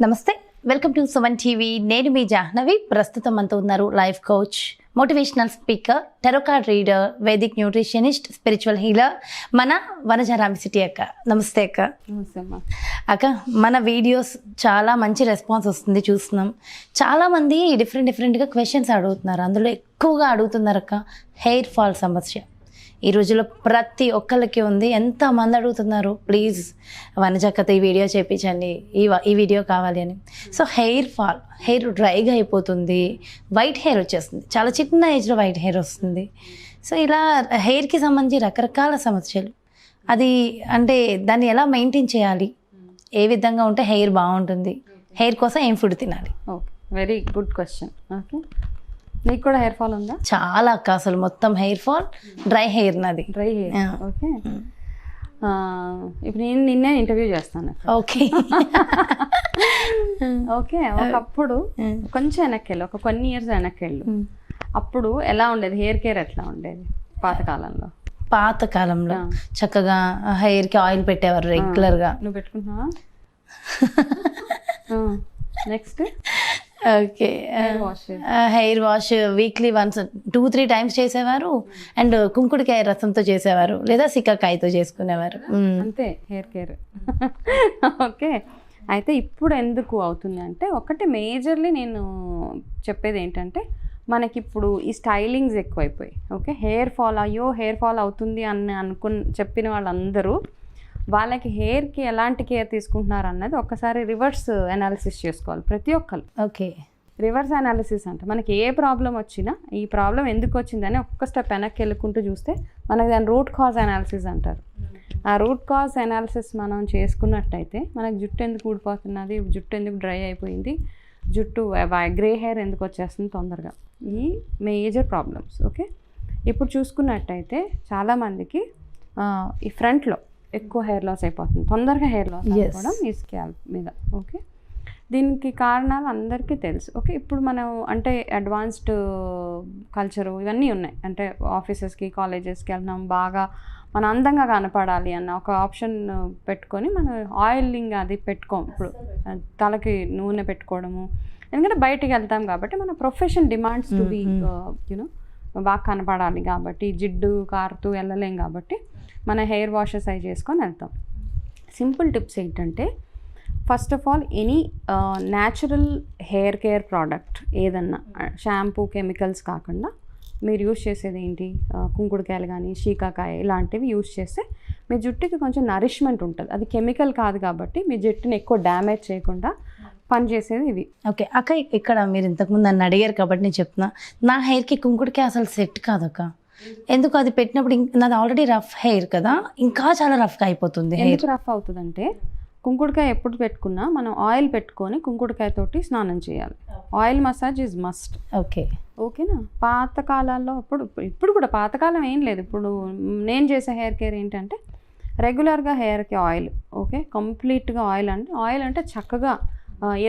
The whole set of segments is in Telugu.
నమస్తే, వెల్కమ్ టు సుమన్ టీవీ. నేను మీ జాహ్నవి. ప్రస్తుతం మనతో ఉన్నారు life coach, motivational speaker, tarot card reader, Vedic nutritionist, spiritual healer మన వనజ రామిసిటీ అక్క. నమస్తే అక్క. నమస్తే అమ్మా. అక్క, మన వీడియోస్ చాలా మంచి రెస్పాన్స్ వస్తుంది, చూస్తున్నాం. చాలామంది డిఫరెంట్గా క్వశ్చన్స్ అడుగుతున్నారు. అందులో ఎక్కువగా అడుగుతున్నారు అక్క హెయిర్ ఫాల్ సమస్య. ఈ రోజుల్లో ప్రతి ఒక్కళ్ళకి ఉంది. ఎంతమంది అడుగుతున్నారు, ప్లీజ్ వనజక్కతో ఈ వీడియో చేయించండి, ఈ వీడియో కావాలి అని. సో హెయిర్ ఫాల్, హెయిర్ డ్రైగా అయిపోతుంది, వైట్ హెయిర్ వచ్చేస్తుంది, చాలా చిన్న ఏజ్లో వైట్ హెయిర్ వస్తుంది. సో ఇలా హెయిర్కి సంబంధించి రకరకాల సమస్యలు. అది అంటే దాన్ని ఎలా మెయింటైన్ చేయాలి, ఏ విధంగా ఉంటే హెయిర్ బాగుంటుంది, హెయిర్ కోసం ఏం ఫుడ్ తినాలి? Okay, very good question. Okay, నీకు కూడా హెయిర్ ఫాల్ ఉందా? చాలా అక్క, అసలు మొత్తం హెయిర్ ఫాల్, డ్రై హెయిర్ నాది. Dry hair. ఓకే, ఇప్పుడు నేను నిన్నే ఇంటర్వ్యూ చేస్తాను. ఓకే ఓకే, ఒకప్పుడు కొంచెం వెనక్కి వెళ్ళు, ఒక కొన్ని ఇయర్స్ వెనక్కి వెళ్ళు. అప్పుడు ఎలా ఉండేది హెయిర్ కేర్, ఎట్లా ఉండేది పాతకాలంలో? పాతకాలంలో చక్కగా హెయిర్కి ఆయిల్ పెట్టేవారు రెగ్యులర్గా. నువ్వు పెట్టుకుంటున్నావా? Next okay, hair wash weekly once 2-3 times చేసేవారు. అండ్ కుంకుడుకాయ రసంతో చేసేవారు, లేదా సిక్కకాయతో చేసుకునేవారు. అంతే హెయిర్ కేర్. ఓకే, అయితే ఇప్పుడు ఎందుకు అవుతుంది అంటే, ఒకటి మేజర్లీ నేను చెప్పేది ఏంటంటే, మనకిప్పుడు ఈ స్టైలింగ్స్ ఎక్కువైపోయి. ఓకే, హెయిర్ ఫాల్, అయ్యో హెయిర్ ఫాల్ అవుతుంది అని చెప్పిన వాళ్ళందరూ వాళ్ళకి హెయిర్కి ఎలాంటి కేర్ తీసుకుంటున్నారు అన్నది ఒక్కసారి రివర్స్ అనాలిసిస్ చేసుకోవాలి ప్రతి ఒక్కరు. ఓకే, రివర్స్ అనాలిసిస్ అంటే మనకి ఏ ప్రాబ్లం వచ్చినా ఈ ప్రాబ్లం ఎందుకు వచ్చిందని ఒక్క స్టెప్ వెనక్కి వెళ్ళుకుంటూ చూస్తే మనకి దాని రూట్ కాజ్ అనాలిసిస్ అంటారు. ఆ రూట్ కాజ్ అనాలిసిస్ మనం చేసుకున్నట్టయితే మనకి జుట్టు ఎందుకు ఊడిపోతున్నది, జుట్టు ఎందుకు డ్రై అయిపోయింది, జుట్టు గ్రే హెయిర్ ఎందుకు వచ్చేస్తుంది తొందరగా, ఈ మేజర్ ప్రాబ్లమ్స్. ఓకే, ఇప్పుడు చూసుకున్నట్టయితే చాలామందికి ఈ ఫ్రంట్లో ఎక్కువ హెయిర్ లాస్ అయిపోతుంది, తొందరగా హెయిర్ లాస్ అయిపోవడం ఈ స్కాల్ప్ మీద. ఓకే, దీనికి కారణాలు అందరికీ తెలుసు. ఓకే, ఇప్పుడు మనం అంటే అడ్వాన్స్డ్ కల్చరు ఇవన్నీ ఉన్నాయి. అంటే ఆఫీసెస్కి, కాలేజెస్కి వెళ్తున్నాం, బాగా మనం అందంగా కనపడాలి అన్న ఒక ఆప్షన్ పెట్టుకొని మనం ఆయిలింగ్ అది పెట్టుకోం. ఇప్పుడు తలకి నూనె పెట్టుకోవడము, ఎందుకంటే బయటికి వెళ్తాం కాబట్టి మన profession demands to be you know బాగా కనపడాలి కాబట్టి, జిడ్డు కారుతూ వెళ్ళలేం కాబట్టి మన హెయిర్ వాషెస్ అవి చేసుకొని వెళ్తాం. సింపుల్ టిప్స్ ఏంటంటే, first of all any natural hair care product ఏదన్నా, షాంపూ, కెమికల్స్ కాకుండా మీరు యూస్ చేసేది ఏంటి, కుంకుడుకాయలు కానీ శీకాకాయ ఇలాంటివి యూస్ చేస్తే మీ జుట్టుకి కొంచెం నరిష్మెంట్ ఉంటుంది. అది కెమికల్ కాదు కాబట్టి మీ జుట్టుని ఎక్కువ డ్యామేజ్ చేయకుండా పనిచేసేది ఇవి. ఓకే అక్క, ఇక్కడ మీరు ఇంతకుముందు నన్ను అడిగారు కాబట్టి నేను చెప్తున్నా, నా హెయిర్కి కుంకుడుకాయ అసలు సెట్ కాదు అక్క. ఎందుకు, అది పెట్టినప్పుడు నాది ఆల్రెడీ రఫ్ హెయిర్ కదా, ఇంకా చాలా రఫ్గా అయిపోతుంది. ఎందుకు రఫ్ అవుతుందంటే, కుంకుడుకాయ ఎప్పుడు పెట్టుకున్నా మనం ఆయిల్ పెట్టుకొని కుంకుడుకాయతోటి స్నానం చేయాలి. Oil massage is must. Okay, ఓకేనా. పాతకాలాల్లో ఇప్పుడు కూడా పాతకాలం ఏం లేదు. ఇప్పుడు నేను చేసే హెయిర్ కేర్ ఏంటంటే రెగ్యులర్గా హెయిర్కి ఆయిల్. ఓకే, కంప్లీట్గా ఆయిల్ అంటే చక్కగా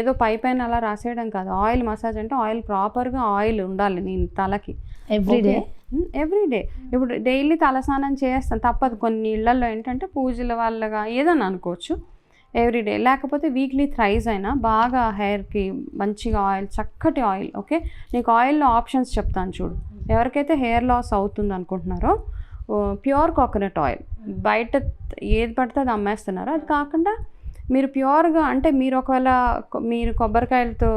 ఏదో పైన అలా రాసేయడం కాదు. ఆయిల్ మసాజ్ అంటే ఆయిల్ ప్రాపర్గా ఆయిల్ ఉండాలి నేను తలకి ఎవ్రీడే. ఇప్పుడు డైలీ తలస్నానం చేస్తాను, తప్పదు. కొన్ని ఇళ్లలో ఏంటంటే పూజల వల్లగా ఏదని అనుకోవచ్చు, ఎవ్రీడే. లేకపోతే వీక్లీ థ్రైస్ అయినా బాగా హెయిర్కి మంచిగా ఆయిల్, చక్కటి ఆయిల్. ఓకే, నీకు ఆయిల్లో ఆప్షన్స్ చెప్తాను చూడు. ఎవరికైతే హెయిర్ లాస్ అవుతుంది అనుకుంటున్నారో, ప్యూర్ కోకోనట్ ఆయిల్, బయట ఏది పడితే అది అమ్మేస్తున్నారు. అది కాకుండా మీరు ప్యూర్గా, అంటే మీరు ఒకవేళ మీరు కొబ్బరికాయలతో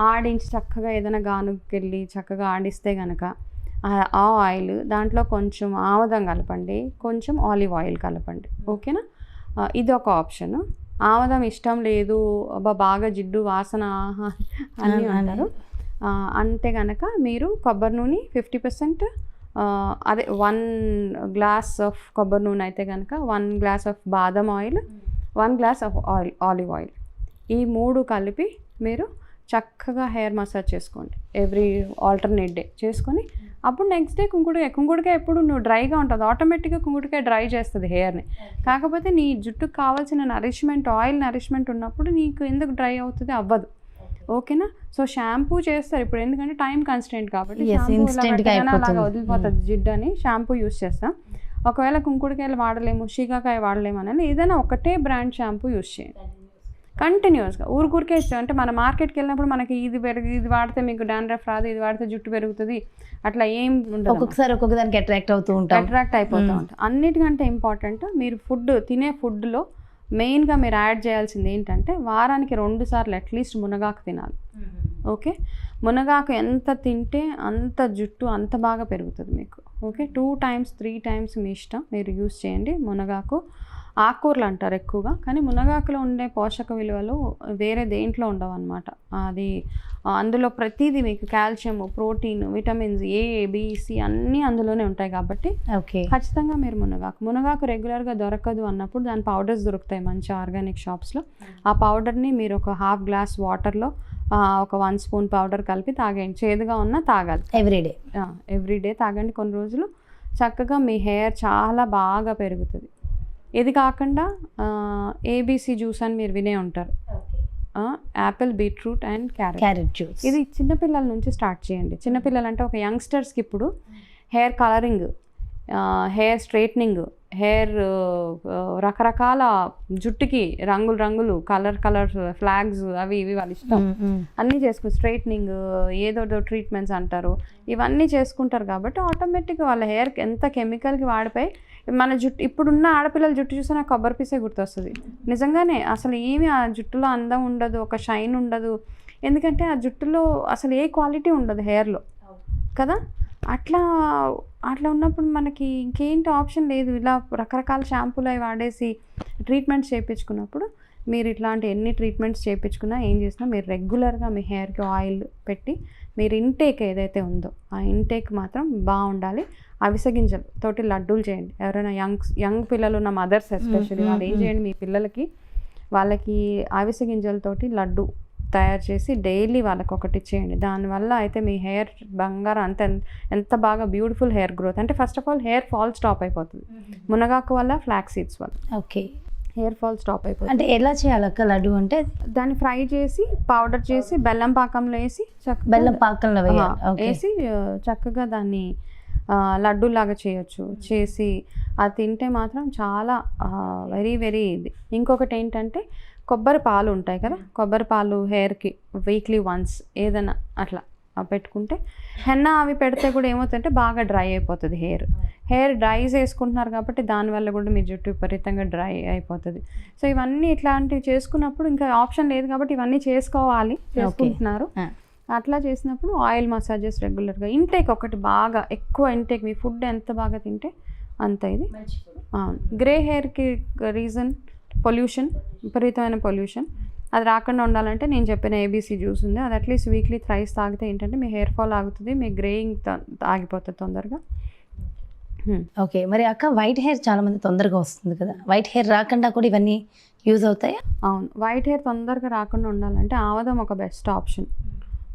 ఆడించి చక్కగా ఏదైనా గానుకి వెళ్ళి చక్కగా ఆడిస్తే కనుక ఆ ఆయిల్, దాంట్లో కొంచెం ఆముదం కలపండి, కొంచెం ఆలివ్ ఆయిల్ కలపండి. ఓకేనా, ఇది ఒక ఆప్షన్. ఆముదం ఇష్టం లేదు, బాగా జిడ్డు వాసన అని అంటారు అంటే కనుక మీరు కొబ్బరి నూనె 50%, అదే 1 గ్లాస్ ఆఫ్ కొబ్బరి నూనె అయితే కనుక 1 గ్లాస్ ఆఫ్ బాదం oil, 1 glass of olive oil, ఈ 3 కలిపి మీరు చక్కగా హెయిర్ మసాజ్ చేసుకోండి. ఎవ్రీ ఆల్టర్నేట్ డే చేసుకొని అప్పుడు నెక్స్ట్ డే కుంకుడుకాయ ఎప్పుడు నువ్వు డ్రైగా ఉంటుంది, ఆటోమేటిక్గా కుంకుడుకాయ డ్రై చేస్తుంది హెయిర్ని. కాకపోతే నీ జుట్టుకు కావాల్సిన నరిష్మెంట్, ఆయిల్ నరిష్మెంట్ ఉన్నప్పుడు నీకు ఎందుకు డ్రై అవుతుంది, అవ్వదు. ఓకేనా. సో షాంపూ చేస్తారు ఇప్పుడు, ఎందుకంటే టైం కన్స్టెంట్ కాబట్టి అలాగా వదిలిపోతుంది జిడ్డు అని షాంపూ యూస్ చేస్తాం. ఒకవేళ కుంకుడుకాయలు వాడలేము, శీకాకాయ వాడలేము అని ఏదైనా ఒకటే బ్రాండ్ షాంపూ యూస్ చేయండి. కంటిన్యూస్గా ఊరికే ఇస్తాం. అంటే మన మార్కెట్కి వెళ్ళినప్పుడు మనకి ఇది వాడితే మీకు డాండ్రఫ్ రాదు, ఇది వాడితే జుట్టు పెరుగుతుంది, అట్లా ఏం ఉండదు. ఒక్కొక్కసారి ఒక్కొక్క దానికి అట్రాక్ట్ అయిపోతూ ఉంటాం. అన్నిటికంటే ఇంపార్టెంట్ మీరు తినే ఫుడ్లో మెయిన్గా మీరు యాడ్ చేయాల్సింది ఏంటంటే వారానికి 2 సార్లు అట్లీస్ట్ మునగాకు తినాలి. ఓకే, మునగాకు ఎంత తింటే అంత జుట్టు అంత బాగా పెరుగుతుంది మీకు. ఓకే, 2 times 3 times మీ ఇష్టం, మీరు యూస్ చేయండి. మునగాకు ఆకుకూరలు అంటారు ఎక్కువగా, కానీ మునగాకులో ఉండే పోషక విలువలు వేరే దేంట్లో ఉండవు అనమాట. అది అందులో ప్రతిదీ మీకు calcium, protein, vitamins A, B, C అన్నీ అందులోనే ఉంటాయి కాబట్టి ఖచ్చితంగా మీరు మునగాకు రెగ్యులర్గా దొరకదు అన్నప్పుడు దాని పౌడర్స్ దొరుకుతాయి మంచి ఆర్గానిక్ షాప్స్లో. ఆ పౌడర్ని మీరు ఒక 1/2 glass వాటర్లో ఒక 1 spoon పౌడర్ కలిపి తాగండి. చేదుగా ఉన్నా తాగాలి. ఎవ్రీడే తాగండి కొన్ని రోజులు. చక్కగా మీ హెయిర్ చాలా బాగా పెరుగుతుంది. ఇది కాకుండా ఏబీసీ జ్యూస్ అని మీరు వినే ఉంటారు. Apple, beetroot and carrot juice. ఇది చిన్నపిల్లల నుంచి స్టార్ట్ చేయండి. చిన్నపిల్లలు అంటే ఒక యంగ్స్టర్స్కి ఇప్పుడు hair colouring, hair straightening, hair రకరకాల జుట్టుకి రంగులు కలర్ ఫ్లాగ్స్ అవి ఇవి వాళ్ళ ఇష్టం అన్నీ చేసుకుని స్ట్రైట్నింగ్ ఏదో ట్రీట్మెంట్స్ అంటారు, ఇవన్నీ చేసుకుంటారు. కాబట్టి ఆటోమేటిక్గా వాళ్ళ హెయిర్కి ఎంత కెమికల్కి వాడిపోయి మన జుట్టు ఇప్పుడున్న ఆడపిల్లల జుట్టు చూస్తే నాకు కొబ్బరి పీసే గుర్తొస్తుంది. నిజంగానే అసలు ఏమి ఆ జుట్టులో అందం ఉండదు, ఒక షైన్ ఉండదు. ఎందుకంటే ఆ జుట్టులో అసలు ఏ క్వాలిటీ ఉండదు హెయిర్లో కదా. అట్లా ఉన్నప్పుడు మనకి ఇంకేంటి ఆప్షన్ లేదు. ఇలా రకరకాల షాంపూలు అవి వాడేసి ట్రీట్మెంట్స్ చేయించుకున్నప్పుడు మీరు ఇట్లాంటి ఎన్ని ట్రీట్మెంట్స్ చేయించుకున్నా ఏం చేసినా మీరు రెగ్యులర్గా మీ హెయిర్కి ఆయిల్ పెట్టి మీరు ఇంటేక్ ఏదైతే ఉందో ఆ ఇంటేక్ మాత్రం బాగుండాలి. అవిసె గింజలతోటి లడ్డూలు చేయండి. ఎవరైనా యంగ్ పిల్లలు ఉన్న మదర్స్ ఎస్పెషల్లీ వాళ్ళు ఏం చేయండి, మీ పిల్లలకి వాళ్ళకి అవిసె గింజలతోటి లడ్డు తయారు చేసి డైలీ వాళ్ళకి ఒకటి ఇచ్చేయండి. దానివల్ల అయితే మీ హెయిర్ బంగారం ఎంత బాగా బ్యూటిఫుల్ హెయిర్ గ్రోత్. అంటే first of all hair fall stop అయిపోతుంది మునగాకు వల్ల, ఫ్లాక్స్ సీడ్స్ వల్ల. ఓకే, హెయిర్ ఫాల్ స్టాప్ అయిపోతుంది. అంటే ఎలా చేయాలక్క లడ్డు? అంటే దాన్ని ఫ్రై చేసి పౌడర్ చేసి బెల్లం పాకంలో వేసి వేసి చక్కగా దాన్ని లడ్డూలాగా చేయొచ్చు. చేసి అది తింటే మాత్రం చాలా వెరీ వెరీ ఇది. ఇంకొకటి ఏంటంటే కొబ్బరి పాలు ఉంటాయి కదా, కొబ్బరి పాలు హెయిర్కి వీక్లీ వన్స్ ఏదైనా అట్లా పెట్టుకుంటే, హెన్నా అవి పెడితే కూడా ఏమవుతుందంటే బాగా డ్రై అయిపోతుంది హెయిర్ డ్రై చేసుకుంటున్నారు కాబట్టి దానివల్ల కూడా మీ జుట్టు విపరీతంగా డ్రై అయిపోతుంది. సో ఇవన్నీ ఇట్లాంటివి చేసుకున్నప్పుడు ఇంకా ఆప్షన్ లేదు కాబట్టి ఇవన్నీ చేసుకుంటున్నారు. అట్లా చేసినప్పుడు ఆయిల్ మసాజెస్ రెగ్యులర్గా, ఇంటేక్ ఒకటి బాగా ఎక్కువ ఇంటేక్, మీ ఫుడ్ ఎంత బాగా తింటే అంత ఇది. గ్రే హెయిర్కి రీజన్ పొల్యూషన్, విపరీతమైన పొల్యూషన్. అది రాకుండా ఉండాలంటే నేను చెప్పిన ఏబీసీ జ్యూస్ ఉంది, అది అట్లీస్ట్ వీక్లీ థ్రైస్ తాగితే ఏంటంటే మీ హెయిర్ ఫాల్ ఆగుతుంది, మీ గ్రేయింగ్ ఆగిపోతుంది తొందరగా. ఓకే, మరి అక్క వైట్ హెయిర్ చాలా మంది తొందరగా వస్తుంది కదా, వైట్ హెయిర్ రాకుండా కూడా ఇవన్నీ యూజ్ అవుతాయా? అవును, వైట్ హెయిర్ తొందరగా రాకుండా ఉండాలంటే ఆవదం ఒక బెస్ట్ ఆప్షన్.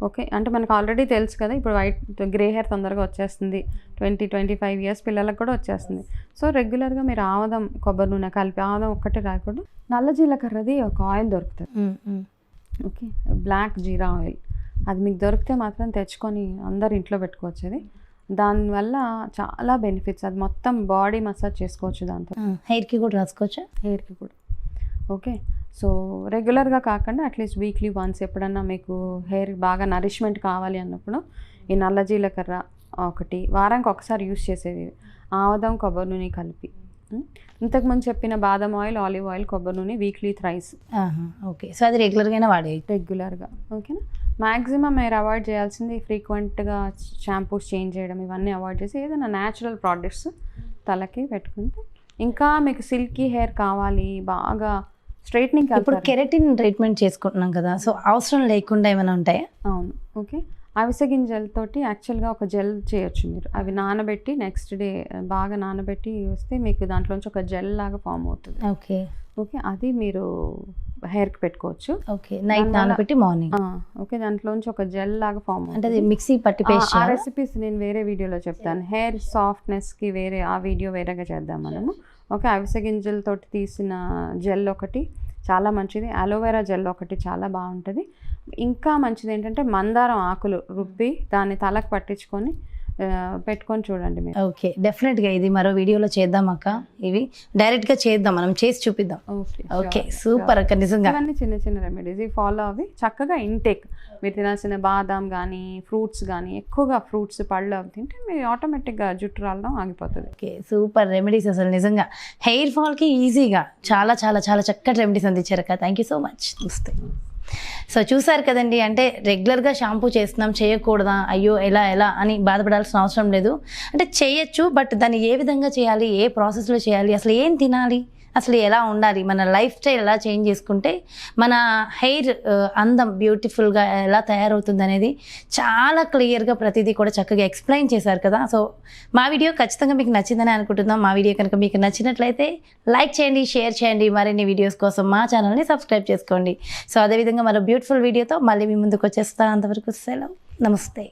ఓకే, అంటే మనకు ఆల్రెడీ తెలుసు కదా ఇప్పుడు గ్రే హెయిర్ తొందరగా వచ్చేస్తుంది, 20-25 years పిల్లలకు కూడా వచ్చేస్తుంది. సో రెగ్యులర్గా మీరు ఆవదం కొబ్బరి నూనె కలిపి, ఆవదం ఒక్కటే రాకుండా నల్ల జీలకర్రది ఒక ఆయిల్ దొరుకుతుంది. ఓకే, బ్లాక్ జీరా ఆయిల్, అది మీకు దొరికితే మాత్రం తెచ్చుకొని అందరు ఇంట్లో పెట్టుకోవచ్చు. అది దానివల్ల చాలా బెనిఫిట్స్. అది మొత్తం బాడీ మసాజ్ చేసుకోవచ్చు, దాంతో హెయిర్కి కూడా రాసుకోవచ్చు. హెయిర్కి కూడా ఓకే. సో రెగ్యులర్గా కాకుండా అట్లీస్ట్ వీక్లీ వన్స్ ఎప్పుడన్నా మీకు హెయిర్ బాగా నరిష్మెంట్ కావాలి అన్నప్పుడు ఈ నల్ల జీలకర్ర ఒకటి వారానికి ఒకసారి యూస్ చేసేది, ఆవదం కొబ్బరి నూనె కలిపి. ఇంతకుముందు చెప్పిన బాదం ఆయిల్, ఆలివ్ ఆయిల్, కొబ్బరి నూనె వీక్లీ థ్రైస్. ఓకే, సో అది రెగ్యులర్గా రెగ్యులర్గా. ఓకేనా, మ్యాక్సిమం మీరు అవాయిడ్ చేయాల్సింది ఫ్రీక్వెంట్గా షాంపూస్ చేంజ్ చేయడం, ఇవన్నీ అవాయిడ్ చేసి ఏదైనా న్యాచురల్ ప్రోడక్ట్స్ తలకి పెట్టుకుంటే. ఇంకా మీకు సిల్కీ హెయిర్ కావాలి, బాగా స్ట్రైట్నింగ్. ఇప్పుడు కెరటిన్ ట్రీట్మెంట్ చేసుకుంటున్నాం కదా, సో అవసరం లేకుండా ఏమైనా ఉంటాయా? అవును, ఓకే. అవిసె గింజలతోటి యాక్చువల్గా ఒక జెల్ చేయొచ్చు మీరు. అవి నానబెట్టి నెక్స్ట్ డే బాగా నానబెట్టి వస్తే మీకు దాంట్లోంచి ఒక జెల్ లాగా ఫామ్ అవుతుంది. ఓకే ఓకే, అది మీరు హెయిర్కి పెట్టుకోవచ్చు. ఓకే, నైట్ నానబెట్టి మార్నింగ్. ఓకే, దాంట్లోంచి ఒక జెల్ లాగా ఫామ్ అంటే మిక్సీ పట్టి పేస్ట్. ఆ రెసిపీస్ నేను వేరే వీడియోలో చెప్తాను. హెయిర్ సాఫ్ట్నెస్కి వేరే ఆ వీడియో వేరేగా చేద్దాం మనము. ఓకే, అవిసె గింజలతో తీసిన జెల్ ఒకటి చాలా మంచిది, అలోవెరా జెల్ ఒకటి చాలా బాగుంటుంది. ఇంకా మంచిది ఏంటంటే మందారం ఆకులు రుబ్బి దాన్ని తలకు పట్టించుకొని పెట్టుకొని చూడండి మీరు. ఓకే, డెఫినెట్గా ఇది మరో వీడియోలో చేద్దాం అక్క. ఇవి డైరెక్ట్గా చేద్దాం, మనం చేసి చూపిద్దాం. ఓకే, సూపర్ అక్క. నిజంగా ఇవన్నీ చిన్న చిన్న రెమెడీస్, ఇవి ఫాలో అవి చక్కగా ఇంటేక్. మీరు తినాల్సిన బాదాం కానీ ఫ్రూట్స్ కానీ, ఎక్కువగా ఫ్రూట్స్ పళ్ళు అవి తింటే మీరు ఆటోమేటిక్గా జుట్టు రాలడం ఆగిపోతుంది. ఓకే, సూపర్ రెమెడీస్ అసలు నిజంగా హెయిర్ ఫాల్కి ఈజీగా చాలా చాలా చాలా చక్కటి రెమెడీస్ అందించారు అక్క. Thank you so much. నమస్తే. సో చూసారు కదండి, అంటే రెగ్యులర్గా షాంపూ చేస్తున్నాం, చేయకూడదా, అయ్యో ఎలా ఎలా అని బాధపడాల్సిన అవసరం లేదు. అంటే చేయొచ్చు, బట్ దాన్ని ఏ విధంగా చేయాలి, ఏ ప్రాసెస్లో చేయాలి, అసలు ఏం తినాలి, అసలు ఎలా ఉండాలి, మన లైఫ్ స్టైల్ ఎలా చేంజ్ చేసుకుంటే మన హెయిర్ అందం బ్యూటిఫుల్గా ఎలా తయారవుతుంది అనేది చాలా క్లియర్గా ప్రతిదీ కూడా చక్కగా ఎక్స్ప్లెయిన్ చేశారు కదా. సో మా వీడియో ఖచ్చితంగా మీకు నచ్చిందని అనుకుంటున్నాం. మా వీడియో కనుక మీకు నచ్చినట్లయితే లైక్ చేయండి, షేర్ చేయండి. మరిన్ని వీడియోస్ కోసం మా ఛానల్ని సబ్స్క్రైబ్ చేసుకోండి. సో అదేవిధంగా మరో బ్యూటిఫుల్ వీడియోతో మళ్ళీ మీ ముందుకు వచ్చేస్తా. అంతవరకు సెలవు, నమస్తే.